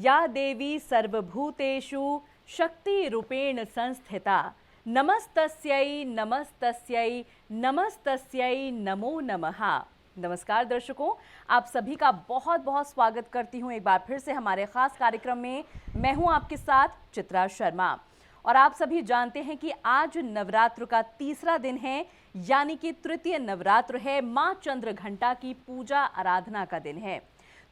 या देवी सर्वभूतेषु शक्तिरूपेण संस्थिता नमस्तस्यै नमस्तस्यै नमस्तस्यै नमो नमः। नमस्कार दर्शकों, आप सभी का बहुत बहुत स्वागत करती हूं एक बार फिर से हमारे खास कार्यक्रम में। मैं हूं आपके साथ चित्रा शर्मा और आप सभी जानते हैं कि आज नवरात्र का तीसरा दिन है, यानी कि तृतीय नवरात्र है। मां चंद्रघंटा की पूजा आराधना का दिन है।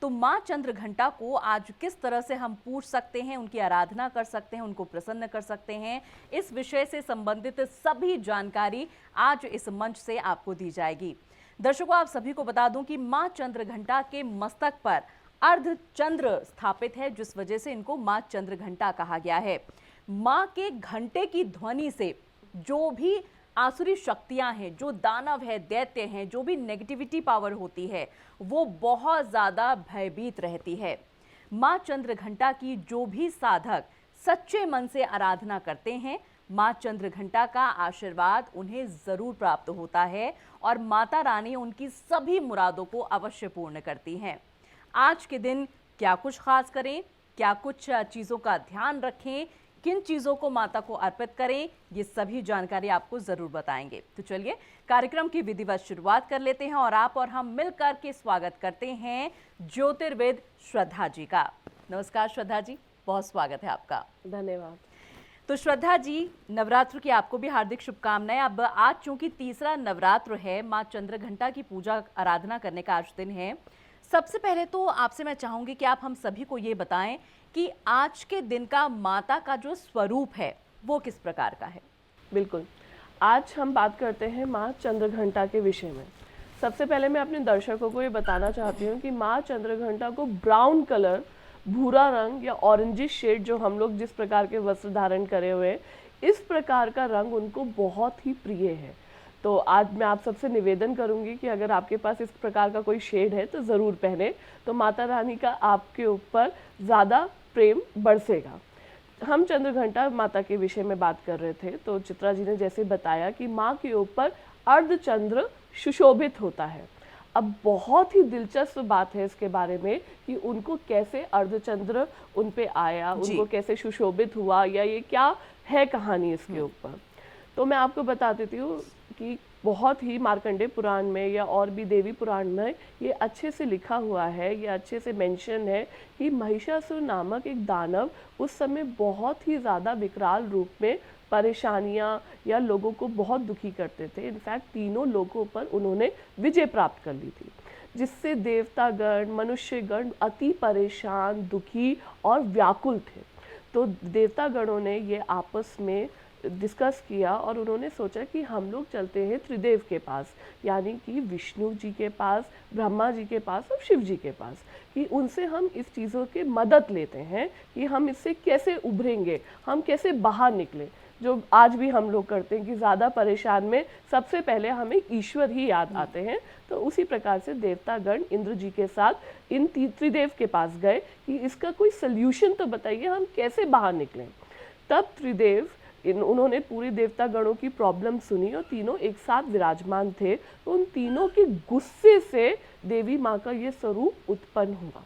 तो मां चंद्रघंटा को आज किस तरह से हम पूज सकते हैं, उनकी आराधना कर सकते हैं, उनको प्रसन्न कर सकते हैं, इस विषय से संबंधित सभी जानकारी आज इस मंच से आपको दी जाएगी। दर्शकों, आप सभी को बता दूं कि मां चंद्रघंटा के मस्तक पर अर्धचंद्र स्थापित है, जिस वजह से इनको मां चंद्रघंटा कहा गया है। मां के घंटे की ध्वनि से जो भी आसुरी शक्तियां हैं, जो दानव है, दैत्य हैं, जो भी नेगेटिविटी पावर होती है, वो बहुत ज्यादा भयभीत रहती है। मां चंद्रघंटा की जो भी साधक सच्चे मन से आराधना करते हैं, मां चंद्रघंटा का आशीर्वाद उन्हें जरूर प्राप्त होता है और माता रानी उनकी सभी मुरादों को अवश्य पूर्ण करती हैं। आज के दिन क्या कुछ खास करें, क्या कुछ चीजों का ध्यान रखें, किन चीजों को माता को अर्पित करें, ये सभी जानकारी आपको जरूर बताएंगे। तो चलिए कार्यक्रम की विधिवत शुरुआत कर लेते हैं और आप और हम मिलकर के स्वागत करते हैं ज्योतिर्विद श्रद्धा जी का। नमस्कार श्रद्धा जी, बहुत स्वागत है आपका। धन्यवाद। तो श्रद्धा जी, नवरात्र की आपको भी हार्दिक शुभकामनाएं। अब आज चूंकि तीसरा नवरात्र है, मां चंद्रघंटा की पूजा आराधना करने का आज दिन है। सबसे पहले तो आपसे मैं चाहूंगी कि आप हम सभी को ये बताएं कि आज के दिन का माता का जो स्वरूप है वो किस प्रकार का है। बिल्कुल, आज हम बात करते हैं माँ चंद्रघंटा के विषय में। सबसे पहले मैं अपने दर्शकों को ये बताना चाहती हूँ कि माँ चंद्रघंटा को ब्राउन कलर, भूरा रंग या ऑरेंजिश शेड, जो हम लोग जिस प्रकार के वस्त्र धारण करे हुए हैं, इस प्रकार का रंग उनको बहुत ही प्रिय है। तो आज मैं आप सबसे निवेदन करूंगी कि अगर आपके पास इस प्रकार का कोई शेड है तो ज़रूर पहने, तो माता रानी का आपके ऊपर ज़्यादा प्रेम बरसेगा। हम चंद्रघंटा माता के विषय में बात कर रहे थे, तो चित्रा जी ने जैसे बताया कि माँ के ऊपर अर्धचंद्र सुशोभित होता है। अब बहुत ही दिलचस्प बात है इसके बारे में कि उनको कैसे अर्धचंद्र उन पे आया, उनको कैसे सुशोभित हुआ, या ये क्या है कहानी इसके ऊपर। तो मैं आपको बता देती हूँ कि बहुत ही मार्कंडेय पुराण में या और भी देवी पुराण में ये अच्छे से लिखा हुआ है, ये अच्छे से मेंशन है कि महिषासुर नामक एक दानव उस समय बहुत ही ज़्यादा विकराल रूप में परेशानियां या लोगों को बहुत दुखी करते थे। इनफैक्ट तीनों लोगों पर उन्होंने विजय प्राप्त कर ली थी, जिससे देवतागण, मनुष्यगण अति परेशान, दुखी और व्याकुल थे। तो देवतागणों ने ये आपस में डिस्कस किया और उन्होंने सोचा कि हम लोग चलते हैं त्रिदेव के पास, यानी कि विष्णु जी के पास, ब्रह्मा जी के पास और शिव जी के पास, कि उनसे हम इस चीज़ों की मदद लेते हैं कि हम इससे कैसे उभरेंगे, हम कैसे बाहर निकलें। जो आज भी हम लोग करते हैं कि ज़्यादा परेशान में सबसे पहले हमें ईश्वर ही याद आते हैं। तो उसी प्रकार से देवतागण इंद्र जी के साथ इन त्रिदेव के पास गए कि इसका कोई सल्यूशन तो बताइए, हम कैसे बाहर निकलें। तब त्रिदेव उन्होंने पूरी देवतागणों की प्रॉब्लम सुनी और तीनों एक साथ विराजमान थे। तो उन तीनों के गुस्से से देवी माँ का ये स्वरूप उत्पन्न हुआ।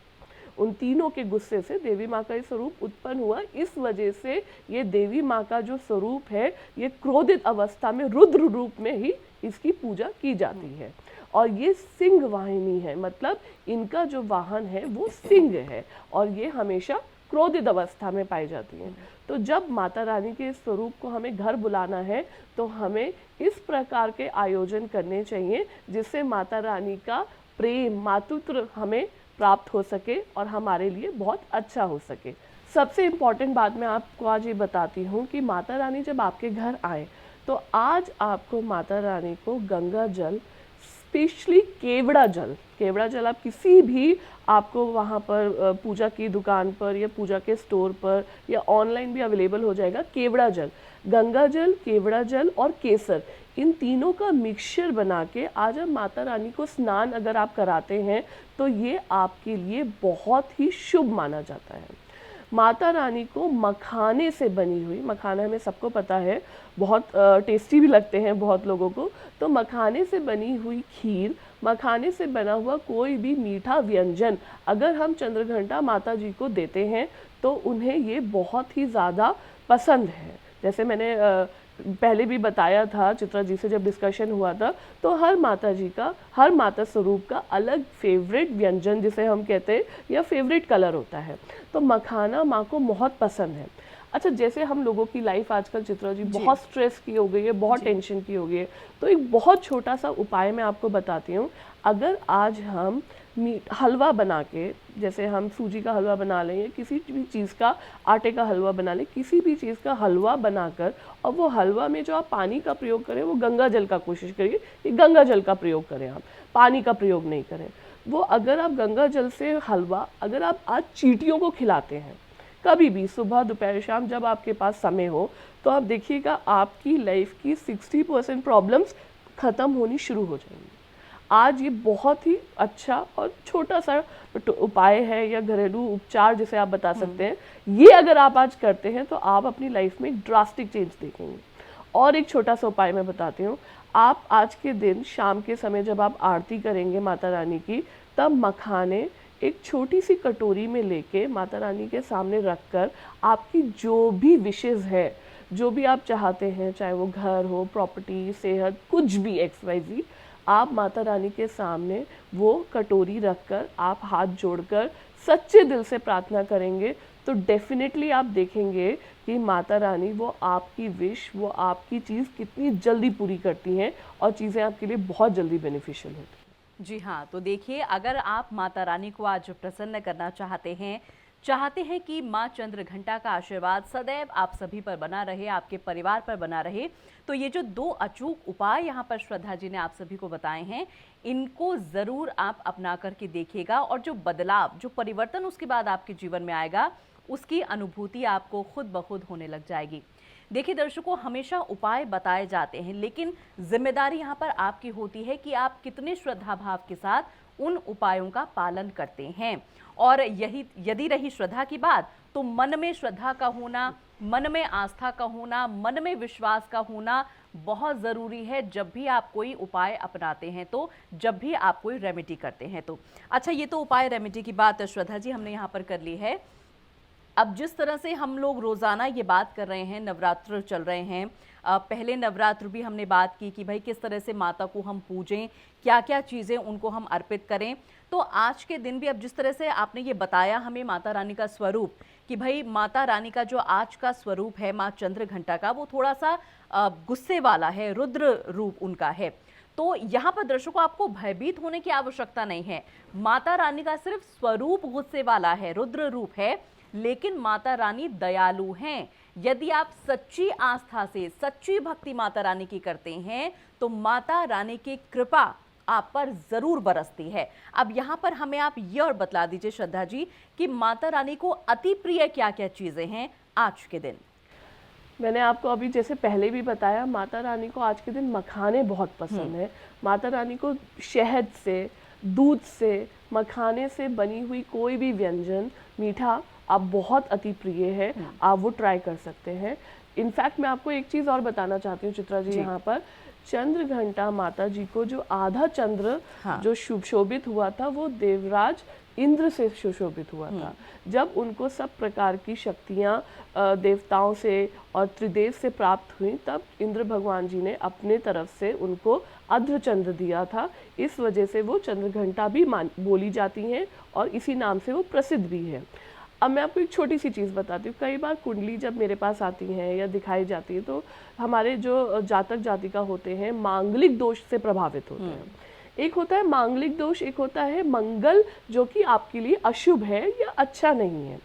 उन तीनों के गुस्से से देवी माँ का ये स्वरूप उत्पन्न हुआ। इस वजह से ये देवी माँ का जो स्वरूप है, ये क्रोधित अवस्था में रुद्र रूप में ही इसकी पूजा की जाती है। और ये सिंह वाहिनी है, मतलब इनका जो वाहन है वो सिंह है और ये हमेशा क्रोधित अवस्था में पाई जाती हैं। तो जब माता रानी के स्वरूप को हमें घर बुलाना है तो हमें इस प्रकार के आयोजन करने चाहिए जिससे माता रानी का प्रेम, मातृत्व हमें प्राप्त हो सके और हमारे लिए बहुत अच्छा हो सके। सबसे इम्पॉर्टेंट बात मैं आपको आज ये बताती हूँ कि माता रानी जब आपके घर आए तो आज आपको माता रानी को गंगा जल, स्पेशली केवड़ा जल आप किसी भी आपको वहाँ पर पूजा की दुकान पर या पूजा के स्टोर पर या ऑनलाइन भी अवेलेबल हो जाएगा। केवड़ा जल, गंगा जल, केवड़ा जल और केसर, इन तीनों का मिक्सचर बना के आज आप माता रानी को स्नान अगर आप कराते हैं तो ये आपके लिए बहुत ही शुभ माना जाता है। माता रानी को मखाने से बनी हुई, मखाना हमें सबको पता है बहुत टेस्टी भी लगते हैं बहुत लोगों को। तो मखाने से बनी हुई खीर, मखाने से बना हुआ कोई भी मीठा व्यंजन अगर हम चंद्रघंटा माता जी को देते हैं तो उन्हें ये बहुत ही ज़्यादा पसंद है। जैसे मैंने पहले भी बताया था चित्रा जी से जब डिस्कशन हुआ था, तो हर माता जी का, हर माता स्वरूप का अलग फेवरेट व्यंजन जिसे हम कहते हैं या फेवरेट कलर होता है। तो मखाना माँ को बहुत पसंद है। अच्छा, जैसे हम लोगों की लाइफ आजकल चित्रा जी बहुत स्ट्रेस की हो गई है, बहुत टेंशन की हो गई है, तो एक बहुत छोटा सा उपाय मैं आपको बताती हूँ। अगर आज हम हलवा बना के, जैसे हम सूजी का हलवा बना लें या किसी भी चीज़ का, आटे का हलवा बना लें, किसी भी चीज़ का हलवा बनाकर, और वो हलवा में जो आप पानी का प्रयोग करें वो गंगा जल का कोशिश करिए कि गंगा जल का प्रयोग करें, आप पानी का प्रयोग नहीं करें। वो अगर आप गंगा जल से हलवा अगर आप आज चींटियों को खिलाते हैं, कभी भी सुबह दोपहर शाम जब आपके पास समय हो, तो आप देखिएगा आपकी लाइफ की 60% प्रॉब्लम्स ख़त्म होनी शुरू हो जाएंगी। आज ये बहुत ही अच्छा और छोटा सा उपाय है या घरेलू उपचार जिसे आप बता सकते हैं। ये अगर आप आज करते हैं तो आप अपनी लाइफ में एक ड्रास्टिक चेंज देखेंगे। और एक छोटा सा उपाय मैं बताती हूँ। आप आज के दिन शाम के समय जब आप आरती करेंगे माता रानी की, तब मखाने एक छोटी सी कटोरी में लेके माता रानी के सामने रखकर आपकी जो भी विशेज़ है, जो भी आप चाहते हैं, चाहे वो घर हो, प्रॉपर्टी, सेहत, कुछ भी XYZ, आप माता रानी के सामने वो कटोरी रखकर आप हाथ जोड़कर सच्चे दिल से प्रार्थना करेंगे, तो डेफिनेटली आप देखेंगे कि माता रानी वो आपकी विश, वो आपकी चीज़ कितनी जल्दी पूरी करती हैं और चीज़ें आपके लिए बहुत जल्दी बेनिफिशियल होती हैं। जी हाँ, तो देखिए, अगर आप माता रानी को आज प्रसन्न करना चाहते हैं कि माँ चंद्रघंटा का आशीर्वाद सदैव आप सभी पर बना रहे, आपके परिवार पर बना रहे, तो ये जो 2 अचूक उपाय यहाँ पर श्रद्धा जी ने आप सभी को बताए हैं, इनको ज़रूर आप अपना करके देखिएगा, और जो बदलाव, जो परिवर्तन उसके बाद आपके जीवन में आएगा, उसकी अनुभूति आपको खुद ब खुद होने लग जाएगी। देखिए दर्शकों, हमेशा उपाय बताए जाते हैं, लेकिन जिम्मेदारी यहाँ पर आपकी होती है कि आप कितने श्रद्धा भाव के साथ उन उपायों का पालन करते हैं। और यही यदि रही श्रद्धा की बात, तो मन में श्रद्धा का होना, मन में आस्था का होना, मन में विश्वास का होना बहुत ज़रूरी है जब भी आप कोई उपाय अपनाते हैं, तो जब भी आप कोई रेमेडी करते हैं तो। अच्छा, ये तो उपाय रेमेडी की बात श्रद्धा जी हमने यहाँ पर कर ली है। अब जिस तरह से हम लोग रोज़ाना ये बात कर रहे हैं, नवरात्र चल रहे हैं, पहले नवरात्र भी हमने बात की कि भाई किस तरह से माता को हम पूजें, क्या क्या चीज़ें उनको हम अर्पित करें, तो आज के दिन भी अब जिस तरह से आपने ये बताया हमें माता रानी का स्वरूप, कि भाई माता रानी का जो आज का स्वरूप है माँ चंद्रघंटा का, वो थोड़ा सा गुस्से वाला है, रुद्र रूप उनका है। तो यहाँ पर दर्शकों आपको भयभीत होने की आवश्यकता नहीं है। माता रानी का सिर्फ स्वरूप गुस्से वाला है, रुद्र रूप है, लेकिन माता रानी दयालु हैं। यदि आप सच्ची आस्था से, सच्ची भक्ति माता रानी की करते हैं, तो माता रानी की कृपा आप पर जरूर बरसती है। अब यहाँ पर हमें आप ये और बतला दीजिए श्रद्धा जी कि माता रानी को अति प्रिय क्या क्या चीजें हैं आज के दिन। मैंने आपको अभी जैसे पहले भी बताया, माता रानी को आज के दिन मखाने बहुत पसंद है। माता रानी को शहद से, दूध से, मखाने से बनी हुई कोई भी व्यंजन मीठा आप बहुत अति प्रिय है, आप वो ट्राई कर सकते हैं। इनफैक्ट मैं आपको एक चीज़ और बताना चाहती हूँ चित्रा जी, यहाँ पर चंद्रघंटा माता जी को जो आधा चंद्र जो शोभित हुआ था, वो देवराज इंद्र से सुशोभित हुआ था। जब उनको सब प्रकार की शक्तियाँ देवताओं से और त्रिदेव से प्राप्त हुई, तब इंद्र भगवान जी ने अपने तरफ से उनको अर्धचंद्र दिया था। इस वजह से वो चंद्रघंटा भी बोली जाती हैं और इसी नाम से वो प्रसिद्ध भी है। अब मैं आपको एक छोटी सी चीज़ बताती हूँ। कई बार कुंडली जब मेरे पास आती है या दिखाई जाती है, तो हमारे जो जातक जातिका होते हैं मांगलिक दोष से प्रभावित होते हैं। एक होता है मांगलिक दोष, एक होता है मंगल, जो कि आपके लिए अशुभ है या अच्छा नहीं है।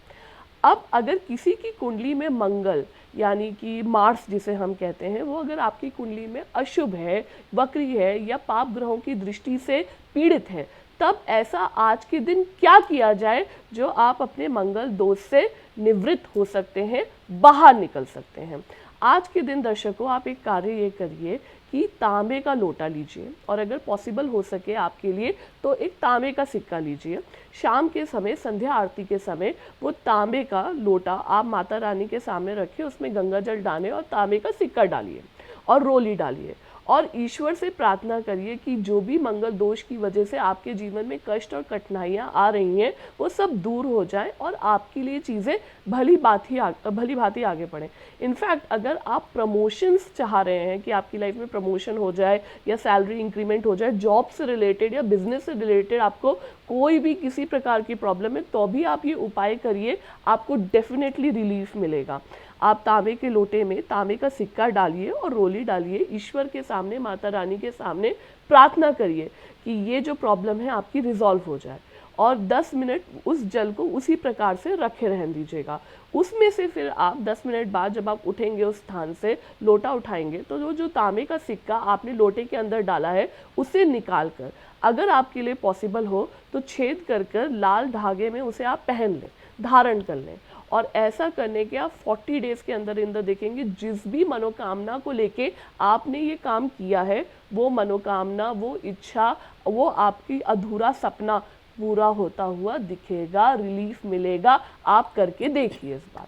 अब अगर किसी की कुंडली में मंगल यानी कि मार्स जिसे हम कहते हैं, वो अगर आपकी कुंडली में अशुभ है, वक्री है या पाप ग्रहों की दृष्टि से पीड़ित है, तब ऐसा आज के दिन क्या किया जाए जो आप अपने मंगल दोष से निवृत्त हो सकते हैं, बाहर निकल सकते हैं। आज के दिन दर्शकों आप एक कार्य ये करिए कि तांबे का लोटा लीजिए और अगर पॉसिबल हो सके आपके लिए तो एक तांबे का सिक्का लीजिए। शाम के समय संध्या आरती के समय वो तांबे का लोटा आप माता रानी के सामने रखिए, उसमें गंगा जल डालें और तांबे का सिक्का डालिए और रोली डालिए और ईश्वर से प्रार्थना करिए कि जो भी मंगल दोष की वजह से आपके जीवन में कष्ट और कठिनाइयाँ आ रही हैं वो सब दूर हो जाए और आपके लिए चीज़ें भली भांति आगे बढ़ें। इनफैक्ट अगर आप प्रमोशंस चाह रहे हैं कि आपकी लाइफ में प्रमोशन हो जाए या सैलरी इंक्रीमेंट हो जाए, जॉब से रिलेटेड या बिजनेस से रिलेटेड आपको कोई भी किसी प्रकार की प्रॉब्लम है, तो भी आप ये उपाय करिए, आपको डेफिनेटली रिलीफ मिलेगा। आप तांबे के लोटे में तांबे का सिक्का डालिए और रोली डालिए, ईश्वर के सामने माता रानी के सामने प्रार्थना करिए कि ये जो प्रॉब्लम है आपकी रिजॉल्व हो जाए और 10 मिनट उस जल को उसी प्रकार से रखे रहने दीजिएगा। उसमें से फिर आप 10 मिनट बाद जब आप उठेंगे उस स्थान से लोटा उठाएंगे तो जो तांबे का सिक्का आपने लोटे के अंदर डाला है उसे निकाल कर, अगर आपके लिए पॉसिबल हो तो छेद कर कर लाल धागे में उसे आप पहन लें, धारण कर लें। और ऐसा करने के आप 40 डेज के अंदर देखेंगे जिस भी मनोकामना को लेके आपने ये काम किया है वो मनोकामना, वो इच्छा, वो आपकी अधूरा सपना पूरा होता हुआ दिखेगा, रिलीफ मिलेगा। आप करके देखिए इस बार।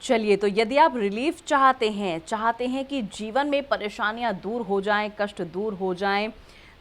चलिए, तो यदि आप रिलीफ चाहते हैं कि जीवन में परेशानियां दूर हो जाएं, कष्ट दूर हो जाएं,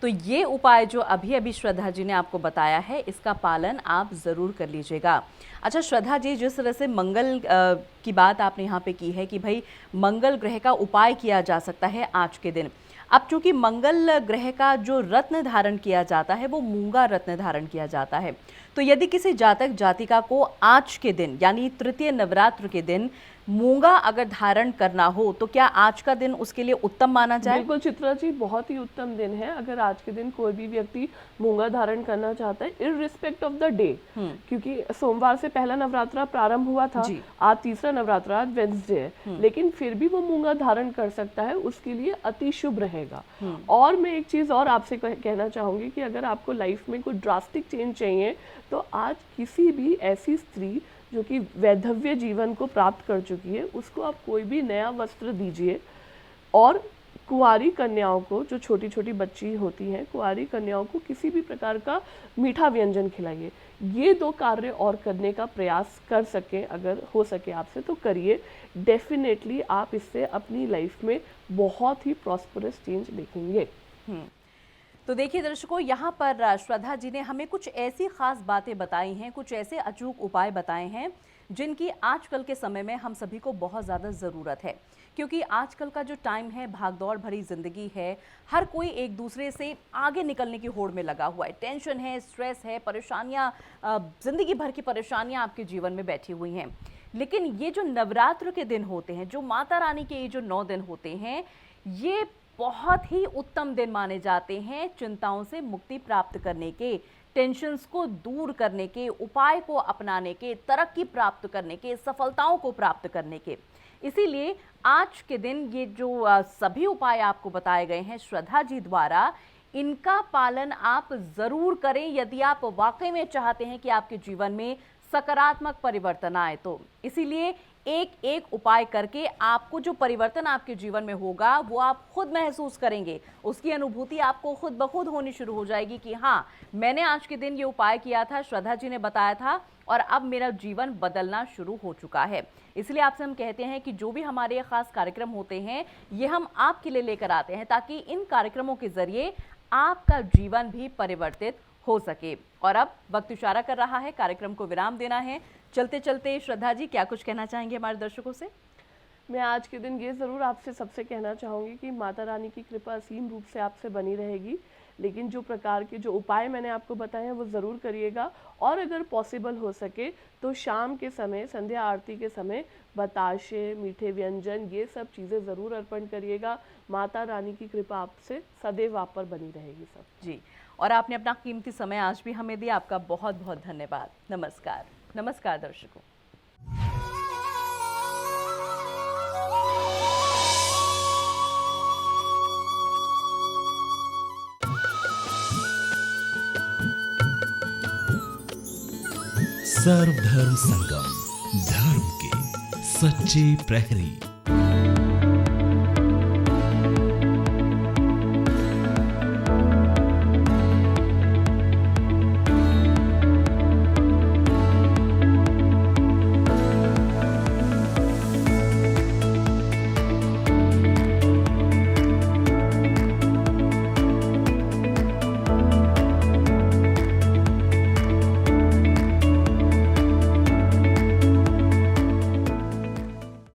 तो ये उपाय जो अभी श्रद्धा जी ने आपको बताया है इसका पालन आप ज़रूर कर लीजिएगा। अच्छा श्रद्धा जी, जिस तरह से मंगल की बात आपने यहाँ पे की है कि भाई मंगल ग्रह का उपाय किया जा सकता है आज के दिन। अब चूंकि मंगल ग्रह का जो रत्न धारण किया जाता है वो मूंगा रत्न धारण किया जाता है, तो यदि किसी जातक जातिका को आज के दिन यानी तृतीय नवरात्र के दिन मूंगा अगर धारण करना हो तो क्या आज का दिन उसके लिए उत्तम माना जाए? बिल्कुल चित्रा जी, बहुत ही उत्तम दिन है अगर आज के दिन कोई भी व्यक्ति मूंगा धारण करना चाहता है, इररिस्पेक्ट ऑफ द डे, क्योंकि सोमवार से पहला नवरात्रा प्रारंभ हुआ था, आज तीसरा नवरात्रा, आज वेडनेसडे है, लेकिन फिर भी वो मूंगा धारण कर सकता है, उसके लिए अति शुभ रहेगा। और मैं एक चीज और आपसे कहना चाहूंगी कि अगर आपको लाइफ में कोई ड्रास्टिक चेंज चाहिए तो आज किसी भी ऐसी स्त्री जो कि वैधव्य जीवन को प्राप्त कर चुकी है उसको आप कोई भी नया वस्त्र दीजिए और कुंवारी कन्याओं को, जो छोटी छोटी बच्ची होती हैं, कुंवारी कन्याओं को किसी भी प्रकार का मीठा व्यंजन खिलाइए। ये 2 कार्य और करने का प्रयास कर सकें, अगर हो सके आपसे तो करिए। डेफिनेटली आप इससे अपनी लाइफ में बहुत ही प्रॉस्परस चेंज देखेंगे। तो देखिए दर्शकों, यहाँ पर श्रद्धा जी ने हमें कुछ ऐसी खास बातें बताई हैं, कुछ ऐसे अचूक उपाय बताए हैं जिनकी आजकल के समय में हम सभी को बहुत ज़्यादा ज़रूरत है, क्योंकि आजकल का जो टाइम है भागदौड़ भरी ज़िंदगी है, हर कोई एक दूसरे से आगे निकलने की होड़ में लगा हुआ है, टेंशन है, स्ट्रेस है, परेशानियाँ, ज़िंदगी भर की परेशानियाँ आपके जीवन में बैठी हुई हैं। लेकिन ये जो नवरात्र के दिन होते हैं, जो माता रानी के ये जो 9 दिन होते हैं, ये बहुत ही उत्तम दिन माने जाते हैं चिंताओं से मुक्ति प्राप्त करने के, टेंशन्स को दूर करने के, उपाय को अपनाने के, तरक्की प्राप्त करने के, सफलताओं को प्राप्त करने के। इसीलिए आज के दिन ये जो सभी उपाय आपको बताए गए हैं श्रद्धा जी द्वारा, इनका पालन आप ज़रूर करें यदि आप वाकई में चाहते हैं कि आपके जीवन में सकारात्मक परिवर्तन आए। तो इसीलिए एक एक उपाय करके आपको जो परिवर्तन आपके जीवन में होगा वो आप खुद महसूस करेंगे, उसकी अनुभूति आपको खुद ब खुद होनी शुरू हो जाएगी कि हाँ, मैंने आज के दिन ये उपाय किया था, श्रद्धा जी ने बताया था और अब मेरा जीवन बदलना शुरू हो चुका है। इसलिए आपसे हम कहते हैं कि जो भी हमारे ये खास कार्यक्रम होते हैं ये हम आपके लिए लेकर आते हैं ताकि इन कार्यक्रमों के जरिए आपका जीवन भी परिवर्तित हो सके। और अब वक्त इशारा कर रहा है, कार्यक्रम को विराम देना है। चलते चलते श्रद्धा जी क्या कुछ कहना चाहेंगे हमारे दर्शकों से? मैं आज के दिन ये ज़रूर आपसे सबसे कहना चाहूँगी कि माता रानी की कृपा असीम रूप से आपसे बनी रहेगी, लेकिन जो प्रकार के जो उपाय मैंने आपको बताए हैं वो ज़रूर करिएगा। और अगर पॉसिबल हो सके तो शाम के समय, संध्या आरती के समय बताशे, मीठे व्यंजन, ये सब चीज़ें ज़रूर अर्पण करिएगा। माता रानी की कृपा आपसे सदैव आप पर बनी रहेगी सब। जी, और आपने अपना कीमती समय आज भी हमें दिया, आपका बहुत बहुत धन्यवाद। नमस्कार। नमस्कार दर्शकों। सर्वधर्म संगम, धर्म के सच्चे प्रहरी।